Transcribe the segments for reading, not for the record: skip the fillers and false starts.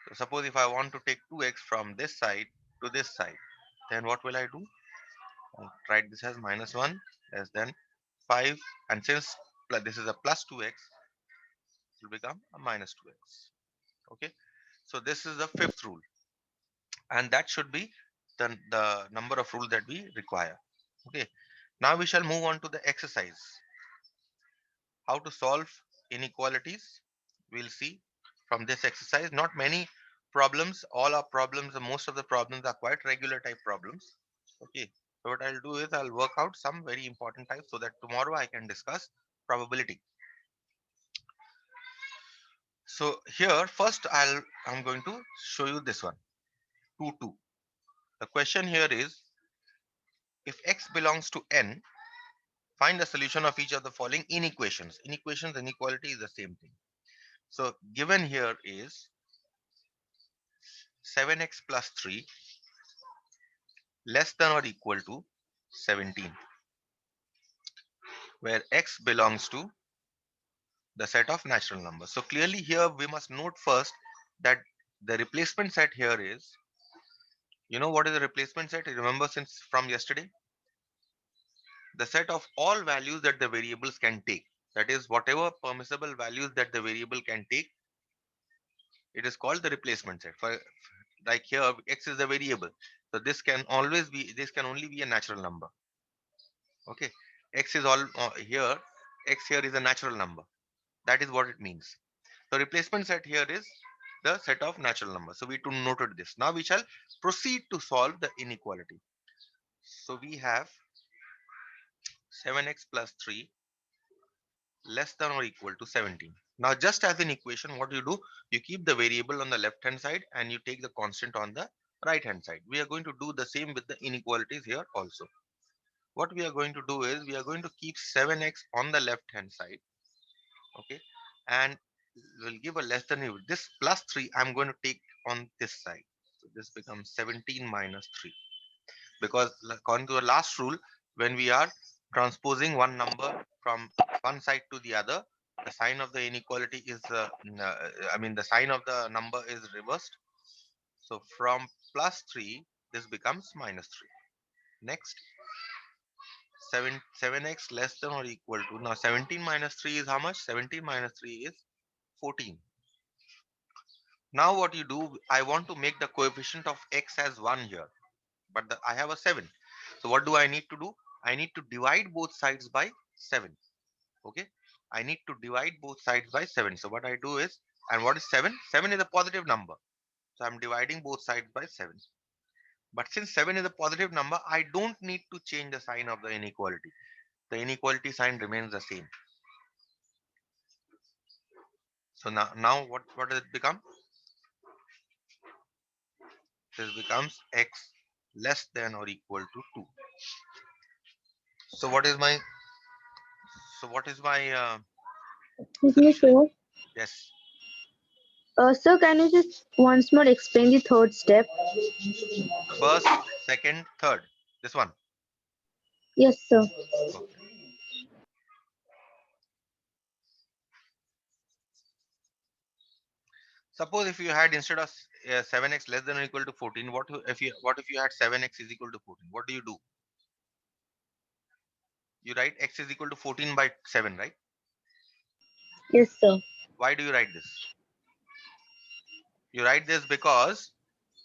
So suppose if I want to take 2x from this side to this side, then what will I do? I'll write this as minus 1 less than 5, and since this is a plus 2x, it will become a minus 2x. Okay, so this is the fifth rule, and that should be the number of rule that we require. Okay, now we shall move on to the exercise. How to solve inequalities, we'll see from this exercise. Not many problems, all our problems, most of the problems are quite regular type problems. Okay, so what I'll do is I'll work out some very important types so that tomorrow I can discuss probability. So here first I'm going to show you this one, 2 2. The question here is, if x belongs to n, find the solution of each of the following inequations. Inequations, inequality is the same thing. So given here is 7x plus 3 less than or equal to 17, where x belongs to the set of natural numbers. So clearly here we must note first that the replacement set here is, you know what is the replacement set? You remember since from yesterday? The set of all values that the variables can take. That is, whatever permissible values that the variable can take, it is called the replacement set. For like here, x is the variable. So this can only be a natural number. Okay, x is all here. X here is a natural number. That is what it means. The replacement set here is the set of natural numbers. So we to noted this. Now we shall proceed to solve the inequality. So we have 7x plus 3 less than or equal to 17. Now just as in equation, what you do, you keep the variable on the left hand side and you take the constant on the right hand side. We are going to do the same with the inequalities here also. What we are going to do is we are going to keep 7x on the left hand side. Okay, and we'll give a less than evil. This plus 3 I'm going to take on this side. So this becomes 17 minus 3, because according to the last rule, when we are transposing one number from one side to the other, the sign of the inequality is the sign of the number is reversed. So from plus 3 this becomes minus 3. Next, 7x less than or equal to, now 17 minus 3 is how much? 17 minus 3 is 14. Now what you do, I want to make the coefficient of x as 1 here, but I have a 7. So what do I need to do? I need to divide both sides by 7. Okay, I need to divide both sides by 7. So what I do is, and what is 7? 7 is a positive number. So I'm dividing both sides by 7. But since 7 is a positive number, I don't need to change the sign of the inequality. The inequality sign remains the same. So now what does it become? This becomes x less than or equal to 2. So what is my Excuse me, solution? sir. Yes. Sir, can you just once more explain the third step? First, second, third. This one. Yes, sir. Okay. Suppose if you had, instead of 7x less than or equal to 14, what if you had 7x is equal to 14? What do? You write x is equal to 14 by 7, right? Yes, sir. Why do you write this? You write this because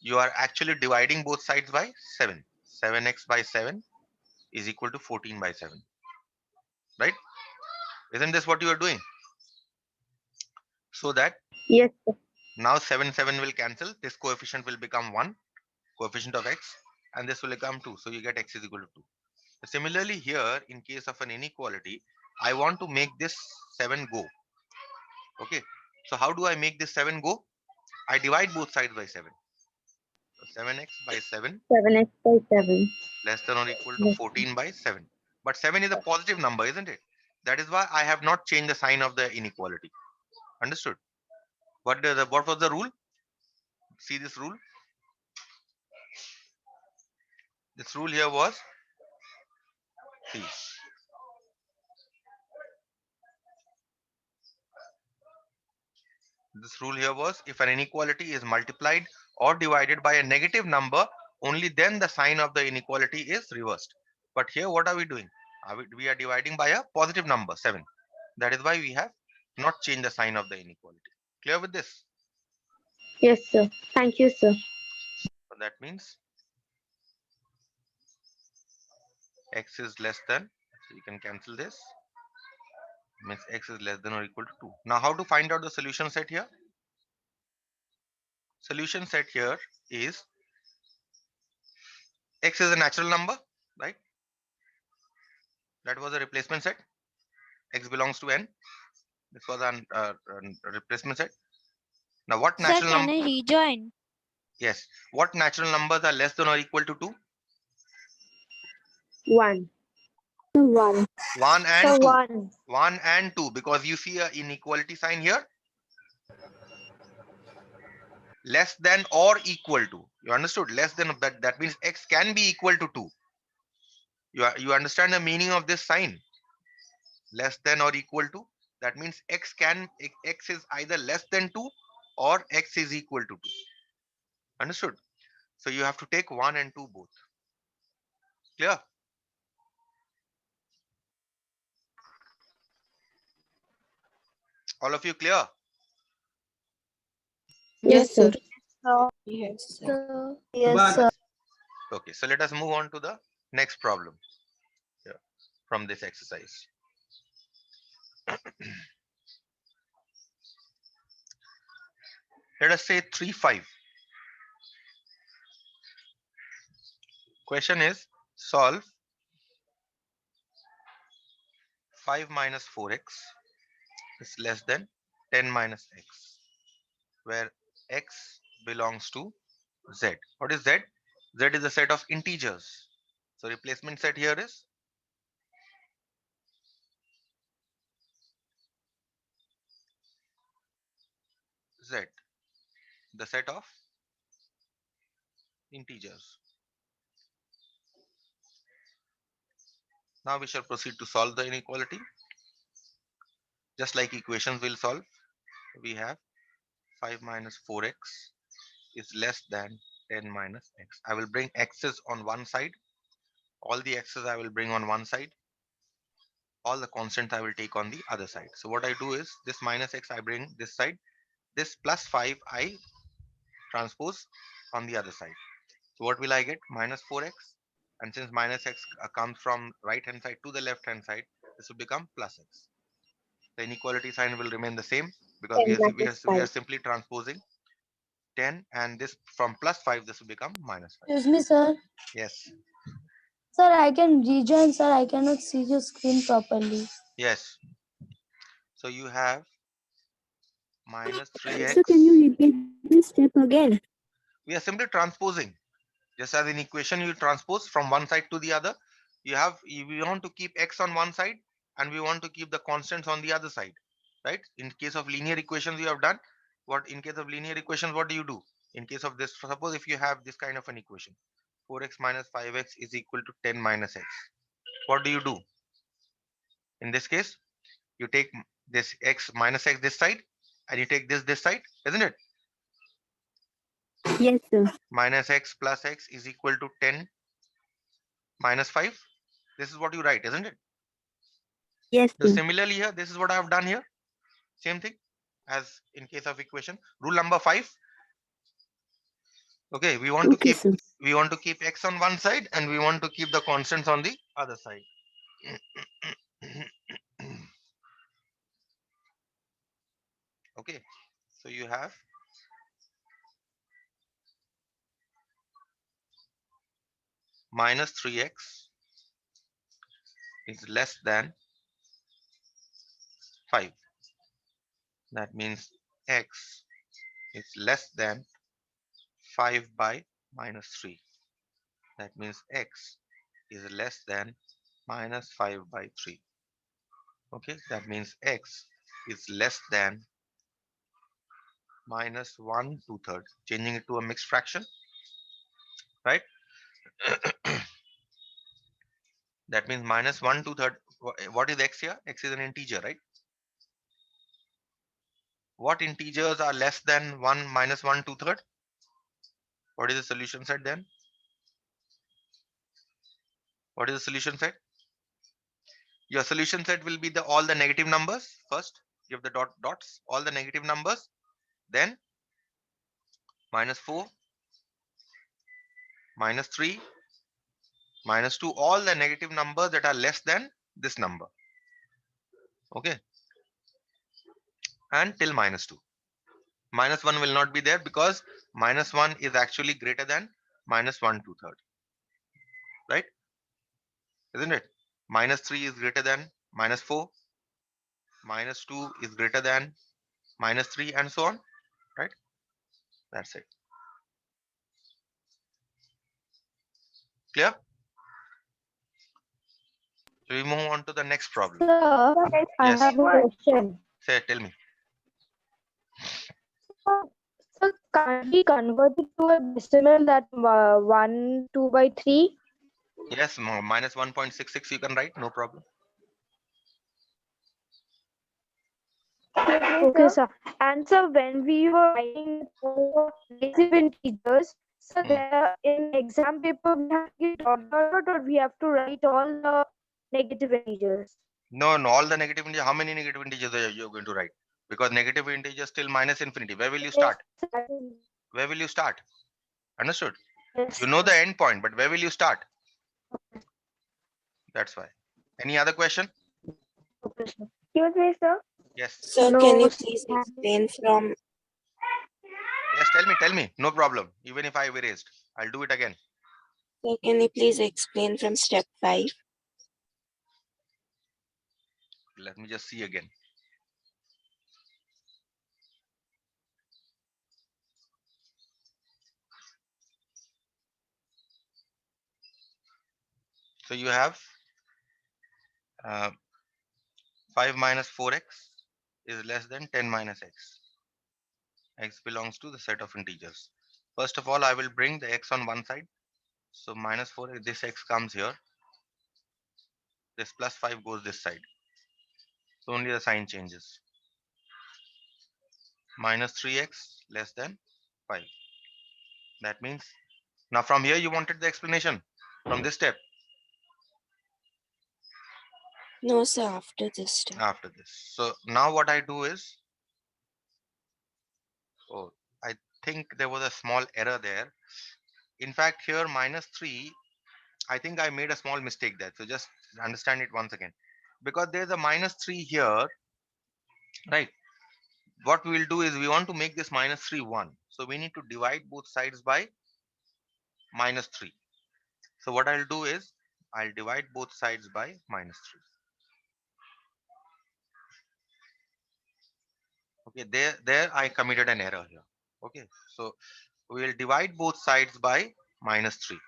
you are actually dividing both sides by 7. 7x by 7 is equal to 14 by 7, right? Isn't this what you are doing? So that Yes, sir. now 7 7 will cancel. This coefficient will become 1, coefficient of x, and this will become 2. So you get x is equal to 2. Similarly, here in case of an inequality, I want to make this 7 go. Okay. So how do I make this 7 go? I divide both sides by 7. So 7x by 7 7x by 7. less than or equal to Yes. 14 by 7. But 7 is a positive number, isn't it? That is why I have not changed the sign of the inequality. Understood? What was the rule? See this rule? This rule here was, see, This rule here was if an inequality is multiplied or divided by a negative number, only then the sign of the inequality is reversed. But here, what are we doing? We are dividing by a positive number, 7. That is why we have not changed the sign of the inequality. Clear with this? Yes, sir. Thank you, sir. So that means x is less than, so you can cancel this, means x is less than or equal to 2. Now, how to find out the solution set here? Solution set here is x is a natural number, right? That was a replacement set. X belongs to n. This was a replacement set. Now, what Sir, natural can number? I rejoin? Yes. What natural numbers are less than or equal to 2? 1. 1. 1 So and 2. 1. 1 and 2. Because you see a inequality sign here. Less than or equal to. You understood? Less than that. That means x can be equal to 2. You understand the meaning of this sign? Less than or equal to. That means x is either less than 2 or x is equal to 2. Understood? So you have to take 1 and 2 both. Clear? All of you clear? Yes, sir. Yes, Sir. Yes, sir. Okay, so let us move on to the next problem from this exercise. Let us say 3, 5. Question is solve 5 minus 4x is less than 10 minus x, where x belongs to z. What is z? Z is a set of integers. So replacement set here is z, the set of integers. Now we shall proceed to solve the inequality. Just like equations will solve, we have 5 minus 4x is less than 10 minus x. I will bring x's on one side. All the x's I will bring on one side. All the constants I will take on the other side. So what I do is this minus x I bring this side. This plus 5 I transpose on the other side. So what will I get? Minus 4x. And since minus x comes from right hand side to the left hand side, this will become plus x. The inequality sign will remain the same because 10 minus we are 5. simply transposing 10, and this from plus 5 this will become minus 5. Excuse me, sir. Yes. Sir, I can rejoin, sir. I cannot see your screen properly. Yes. So you have minus So can you 3x. repeat this step again? We are simply transposing. Just as in equation, you transpose from one side to the other. We want to keep x on one side and we want to keep the constants on the other side, right? In case of linear equations, you have done what? In case of linear equations, what do you do? In case of this, suppose if you have this kind of an equation, 4x minus 5x is equal to 10 minus x. What do you do? In this case, you take this x minus x this side and you take this side, isn't it? Yes, sir. Minus x plus x is equal to 10 minus 5. This is what you write, isn't it? Yes, So sir. similarly here, this is what I have done here. Same thing as in case of equation. Rule number 5. Okay, Okay, sir. we want to keep x on one side and we want to keep the constants on the other side. Okay, so you have minus 3x is less than 5. That means x is less than 5 by minus 3. That means x is less than minus 5 by 3. Okay, that means x is less than minus 1 2/3, changing it to a mixed fraction, right? That means minus 1 2/3. What is x here? X is an integer, right? What integers are less than 1 minus 1 2/3? What is the solution set then? What is the solution set? Your solution set will be all the negative numbers first. Give the dots, all the negative numbers. Then -4, -3, -2, all the negative numbers that are less than this number. Okay. And till -2. -1 will not be there because -1 is actually greater than -1 2/3. Right? Isn't it? -3 is greater than -4. -2 is greater than -3 and so on. Right? That's it. Clear? So we move on to the next problem. Sir, I Yes. have a question. Say, tell me. So can't we convert it to a decimal that 1 2/3? Yes, -1.66 you can write, no problem. Okay, sir. And so when we were writing negative integers, so there in exam paper we have to give dot or we have to write all the negative integers. No, all the negative integers. How many negative integers are you going to write? Because negative integers till -infinity. Where will you start? Where will you start? Understood? Yes, You know the sir. end point, but where will you start? That's why. Any other question? Okay, sir. Excuse me, sir. Yes. Sir, No, can you sir. please explain from Yes, tell me. No problem. Even if I've erased, I'll do it again. sir, can you please explain from step 5? Let me just see again. So you have 5 minus 4x is less than 10 minus x. X belongs to the set of integers. First of all, I will bring the x on one side. So -4x, this x comes here. This +5 goes this side. So only the sign changes. -3x less than 5. That means, now from here you wanted the explanation from this step. No, sir, after this step. After this. So now what I do is, oh, I think there was a small error there. In fact, here -3, I think I made a small mistake there. So just understand it once again. Because there's a -3 here, right? What we will do is we want to make this -3 1. So we need to divide both sides by -3. So what I'll do is I'll divide both sides by -3. Okay, there I committed an error here. Okay, so we will divide both sides by -3.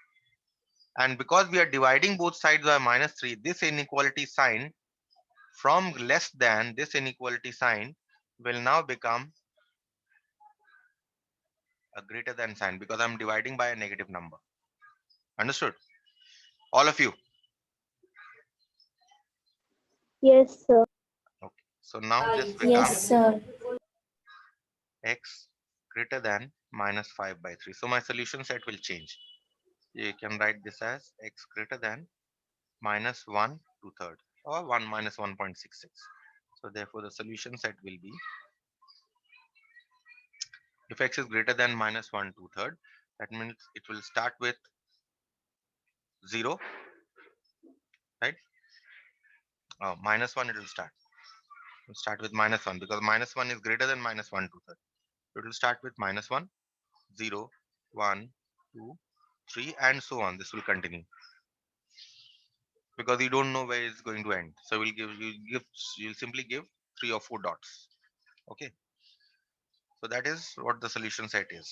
And because we are dividing both sides by -3, this inequality sign from less than, this inequality sign will now become a greater than sign because I'm dividing by a negative number. Understood? All of you. Yes, sir. Okay. So now this becomes Yes, sir. x greater than -5/3. So my solution set will change. You can write this as x greater than -1 2/3 or 1 minus 1.66. So therefore the solution set will be, if x is greater than -1 2/3, that means it will start with 0, right? -1 it will start. It will start with -1 because -1 is greater than -1 2/3. It will start with -1, 0, 1, 2, 3, and so on. This will continue because you don't know where it's going to end. So we'll you'll simply give 3 or 4 dots. Okay. So that is what the solution set is.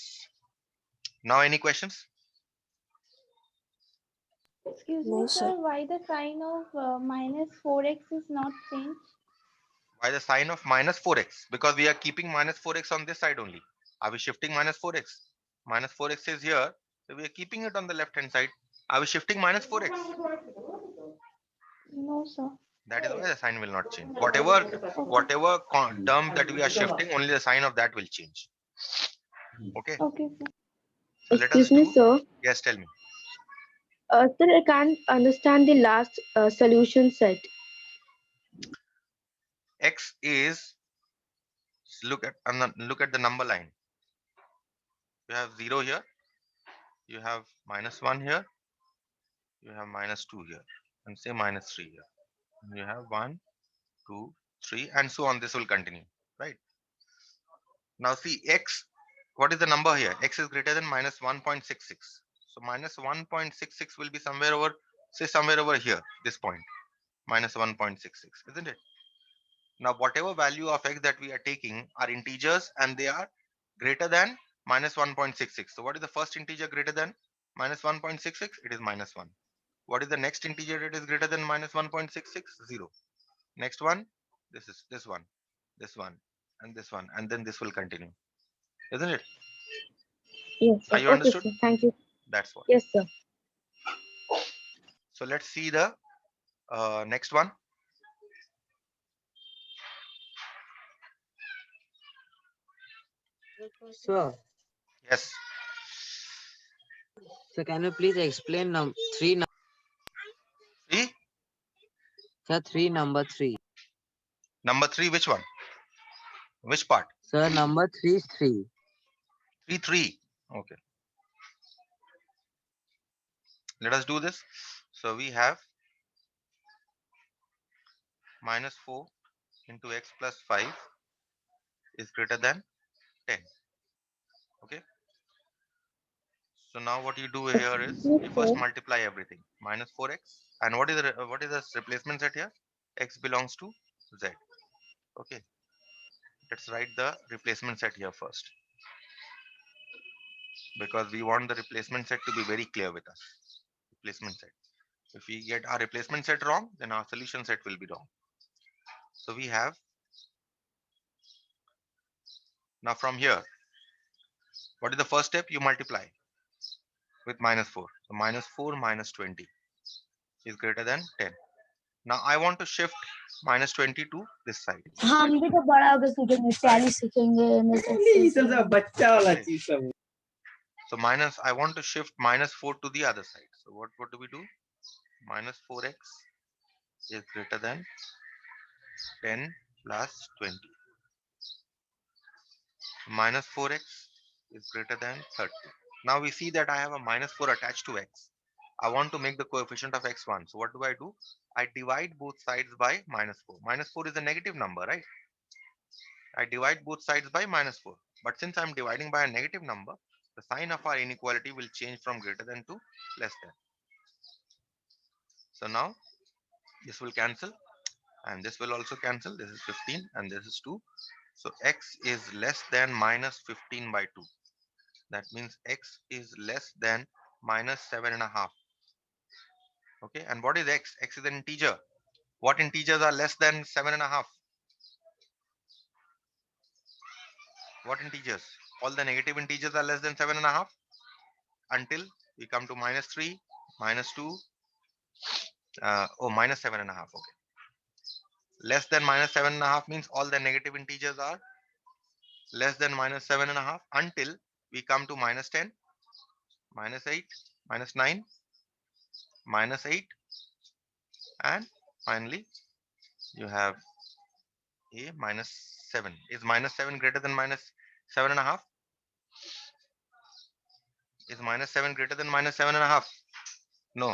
Now any questions? Excuse No, me, sir. sir, why the sign of -4x is not changed? By the sign of -4x, because we are keeping -4x on this side only. Are we shifting -4x? -4x is here, so we are keeping it on the left hand side. Are we shifting -4x? No, sir. That is why the sign will not change. Whatever term that we are shifting, only the sign of that will change. Okay. Okay, sir. So let us Excuse me, do. sir. Yes, tell me. Sir, I can't understand the last solution set. X is, look at the number line. You have 0 here. You have -1 here. You have -2 here, and say -3 here. You have 1, 2, 3, and so on. This will continue, right? Now see x. What is the number here? X is greater than -1.66. So -1.66 will be somewhere over, say somewhere over here. This point, -1.66, isn't it? Now whatever value of x that we are taking are integers, and they are greater than -1.66. So what is the first integer greater than -1.66? It is -1. What is the next integer that is greater than -1.66? 0. Next one, this is this one, and this one, and then this will continue, isn't it? Yes, Are sir. you Okay, understood? sir. Thank you. That's what. Yes, sir. So let's see the next one. Sir, Yes. so can you please explain three? See, Sir, number three. number 3, which one? Which part? Sir, number 3 is 3. 3, 3. Okay. Let us do this. So we have -4 into x plus 5 is greater than 10. Okay. So now what you do here is Yes, you first sir. multiply everything. -4x. And what is the replacement set here? X belongs to z. Okay. Let's write the replacement set here first, because we want the replacement set to be very clear with us. Replacement set. If we get our replacement set wrong, then our solution set will be wrong. So we have, now from here, what is the first step? You multiply with -4. So -4 minus 20 is greater than 10. Now I want to shift -20 to this side. हम भी तो बड़ा होकर सीखेंगे tally सीखेंगे MS Excel Okay. So I want to shift -4 to the other side. So what do we do? -4x is greater than 10 plus 20. -4x is greater than 30. Now we see that I have a -4 attached to x. I want to make the coefficient of x 1. So what do? I divide both sides by -4. -4 is a negative number, right? I divide both sides by -4. But since I'm dividing by a negative number, the sign of our inequality will change from greater than to less than. So now this will cancel, and this will also cancel. This is 15 and this is 2. So x is less than -15 by 2. That means x is less than -7.5. Okay, and what is x? X is an integer. What integers are less than 7.5? What integers? All the negative integers are less than 7.5 until we come to -3, -2, -7.5. Okay, less than -7.5 means all the negative integers are less than -7.5 until we come to -10, -8, -9, -8, and finally you have a -7. Is -7 greater than -7.5? Is -7 greater than -7.5? No.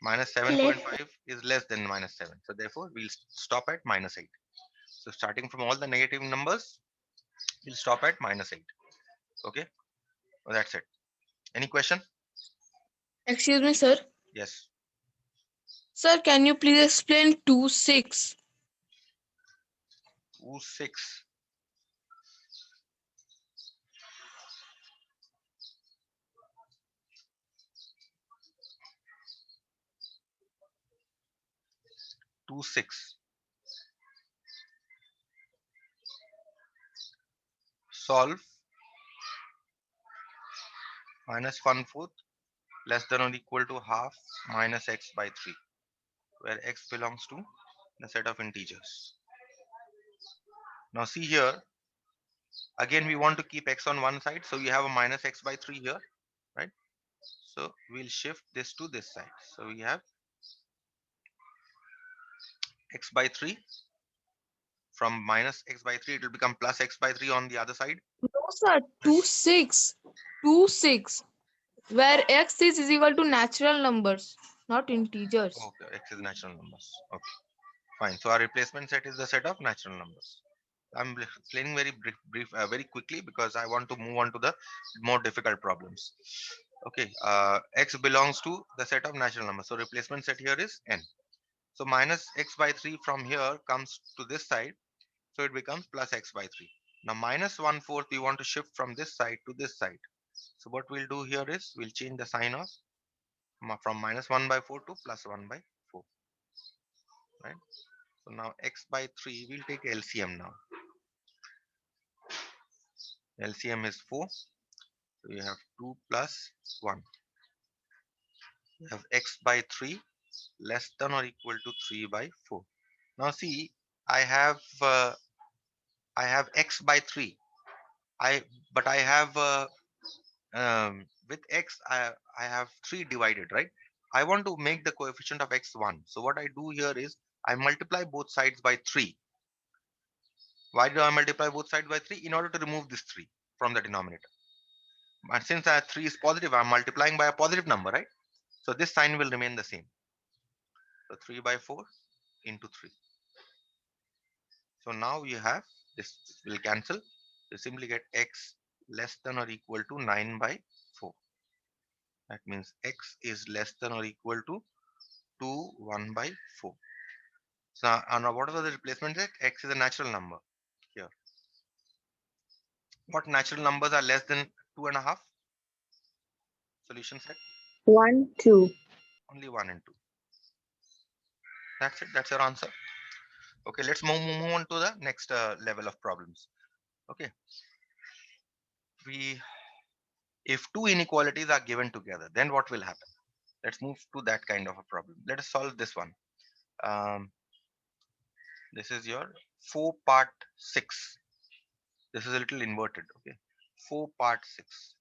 -7.5 is less than -7. So therefore we'll stop at -8. So starting from all the negative numbers, we'll stop at -8. Okay. Well, that's it. Any question? Excuse me, sir. Yes. Sir, can you please explain 2, 6? 2, 6. Two, 6. Solve -1/4 less than or equal to half minus x by 3. where x belongs to the set of integers. Now see here, again we want to keep x on one side, so we have a minus x by 3 here, right? So we'll shift this to this side. So we have x by 3. From minus x by 3, it will become plus x by 3 on the other side. No, sir. 2, 6. 2, 6. Where x is equal to natural numbers, not integers. Okay, x is natural numbers. Okay, fine. So our replacement set is the set of natural numbers. I'm explaining very very quickly because I want to move on to the more difficult problems. Okay, x belongs to the set of natural numbers. So replacement set here is n. So minus x by 3 from here comes to this side. So it becomes plus x by 3. Now minus 1/4 we want to shift from this side to this side. So what we'll do here is we'll change the sign of from minus 1 by 4 to plus 1 by 4. Right. So now x by 3, we'll take LCM now. LCM is 4. So you have 2 plus 1. You have x by 3 less than or equal to 3 by 4. Now see, I have x by 3. But I have with x I have 3 divided, right? I want to make the coefficient of x 1. So what I do here is I multiply both sides by 3. Why do I multiply both sides by 3? In order to remove this 3 from the denominator. But since 3 is positive, I'm multiplying by a positive number, right? So this sign will remain the same. So 3 by 4 into 3. So now you have this will cancel. You simply get x less than or equal to 9 by 4. That means x is less than or equal to 2 1 by 4. So now what are the replacement set? X is a natural number here. What natural numbers are less than 2.5? Solution set? 1, 2. Only 1 and 2. That's it. That's your answer. Okay, let's move on to the next level of problems. Okay. If two inequalities are given together, then what will happen? Let's move to that kind of a problem. Let us solve this one. This is your 4-part 6. This is a little inverted. Okay, 4-part 6.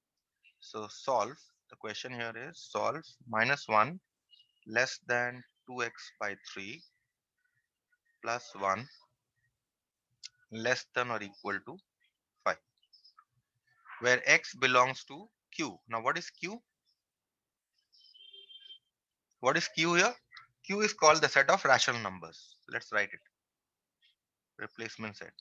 So solve. The question here is solve minus 1 less than 2x by 3 plus 1 less than or equal to 5, where x belongs to q. Now what is q? What is q here? Q is called the set of rational numbers. Let's write it. Replacement set.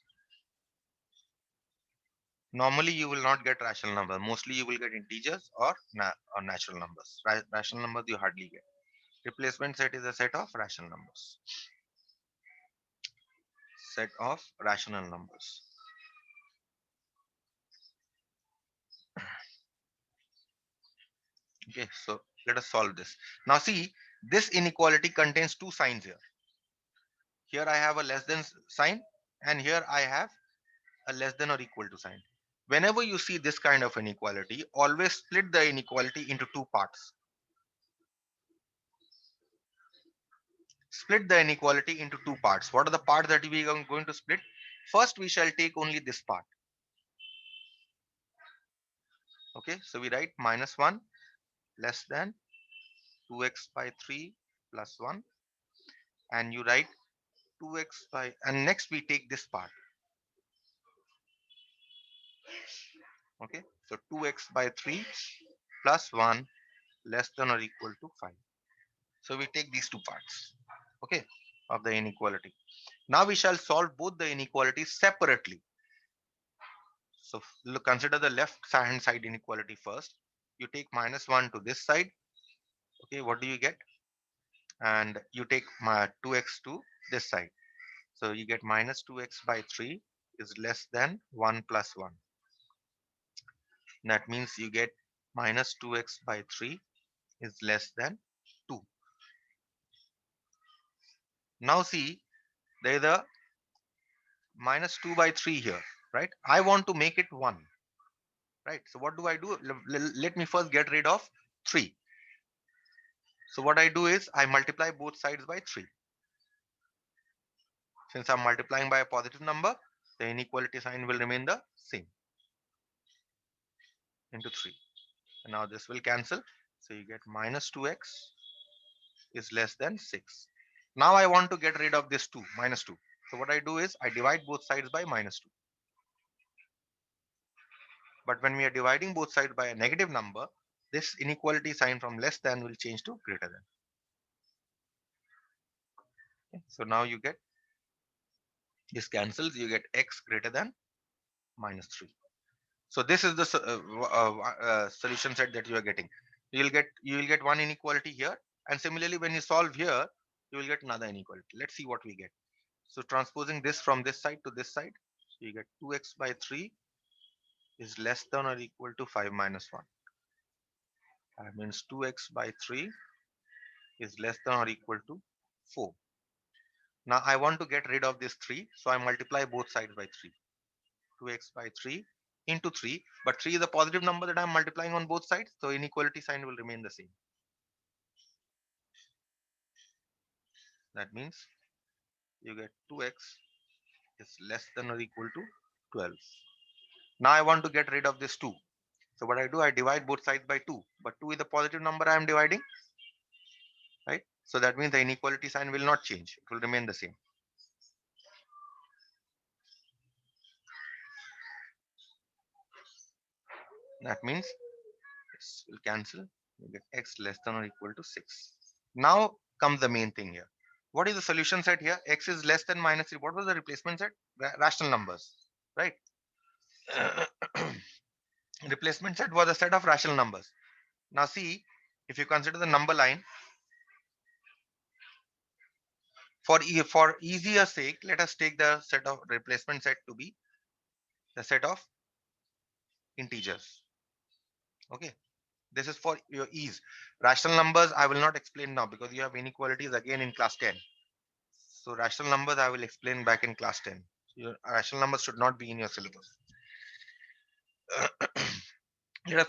Normally you will not get rational numbers. Mostly you will get integers or natural numbers. Rational numbers you hardly get. Replacement set is a set of rational numbers. Set of rational numbers. Okay, so let us solve this. Now see, this inequality contains two signs here. Here I have a less than sign, and here I have a less than or equal to sign. Whenever you see this kind of inequality, always split the inequality into two parts. Split the inequality into two parts. What are the parts that we are going to split? First, we shall take only this part. Okay, so we write minus 1 less than 2x by 3 plus 1, and you write 2x by, and next we take this part. Okay, so 2x by 3 plus 1 less than or equal to 5. So we take these two parts, okay, of the inequality. Now we shall solve both the inequalities separately. So look, consider the left hand side inequality first. You take minus 1 to this side. Okay, what do you get? And you take my 2x to this side. So you get minus 2x by 3 is less than 1 plus 1. That means you get minus 2x by 3 is less than 2. Now see, there is a minus 2 by 3 here, right? I want to make it 1, right? So what do I do? Let me first get rid of 3. So what I do is I multiply both sides by 3. Since I'm multiplying by a positive number, the inequality sign will remain the same, into 3. And now this will cancel. So you get minus 2x is less than 6. Now I want to get rid of this 2, minus 2. So what I do is I divide both sides by minus 2. But when we are dividing both sides by a negative number, this inequality sign from less than will change to greater than. Okay. So now you get, this cancels, you get x greater than minus 3. So this is the solution set that you are getting. You will get one inequality here, and similarly when you solve here, you will get another inequality. Let's see what we get. So transposing this from this side to this side, you get 2x by 3 is less than or equal to 5 minus 1. That means 2x by 3 is less than or equal to 4. Now I want to get rid of this 3, so I multiply both sides by 3. 2x by 3 into 3, but 3 is a positive number that I'm multiplying on both sides, so inequality sign will remain the same. That means you get 2x is less than or equal to 12. Now I want to get rid of this 2. So what I do, I divide both sides by 2, but 2 is a positive number I am dividing, right? So that means the inequality sign will not change. It will remain the same. That means this will cancel. You get x less than or equal to 6. Now comes the main thing here. What is the solution set here? X is less than minus 3. What was the replacement set? Rational numbers, right? Replacement set was a set of rational numbers. Now see, if you consider the number line, for easier sake, let us take the set of replacement set to be the set of integers. Okay, this is for your ease. Rational numbers I will not explain now because you have inequalities again in class 10. So rational numbers I will explain back in class 10. Your rational numbers should not be in your syllabus.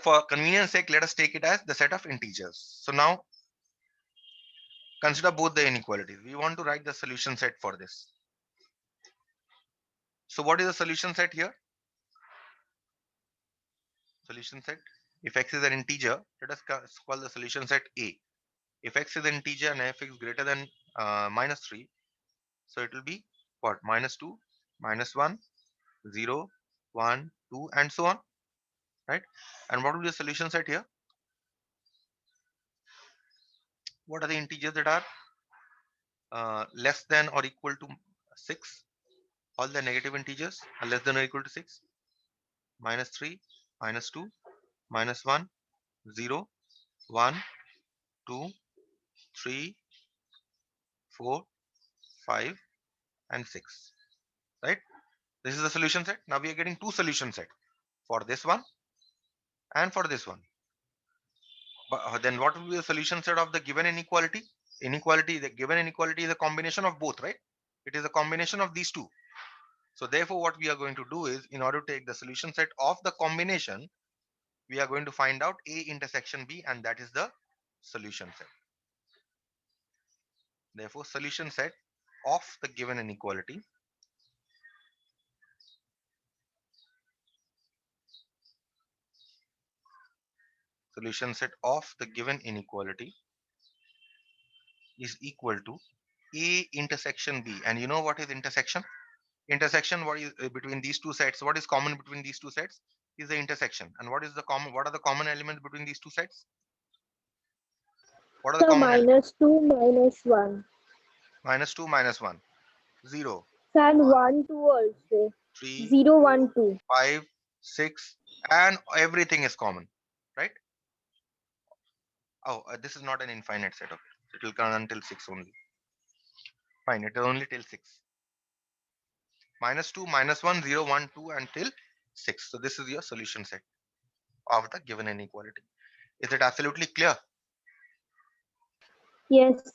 For convenience sake, let us take it as the set of integers. So now consider both the inequalities. We want to write the solution set for this. So what is the solution set here? Solution set, if x is an integer, let us call the solution set A. If x is an integer and f is greater than minus 3, so it will be what? Minus 2, minus 1, 0, 1, 2, and so on, right? And what will be the solution set here? What are the integers that are less than or equal to 6? All the negative integers are less than or equal to 6. Minus 3, minus 2, minus 1, 0, 1, 2, 3, 4, 5, and 6. Right? This is the solution set. Now we are getting two solution set for this one and for this one. But then what will be the solution set of the given inequality? The given inequality is a combination of both, right? It is a combination of these two. So therefore, what we are going to do is, in order to take the solution set of the combination, we are going to find out A intersection B, and that is the solution set. Therefore, solution set of the given inequality is equal to A intersection B. And you know what is intersection? Intersection, what is between these two sets? What is common between these two sets? Is the intersection. And what is the common? What are the common elements between these two sets? What are the So common elements? -2 -1. Minus 2, minus 1, 0, And 1, 1, 2 also. 3, 0, 4, 1, 2. 5, 6, and everything is common, right? Oh, this is not an infinite set of it. It will come until 6 only. Fine, it is only till 6. Minus 2, minus 1, 0, 1, 2, until 6. So this is your solution set of the given inequality. Is it absolutely clear? Yes,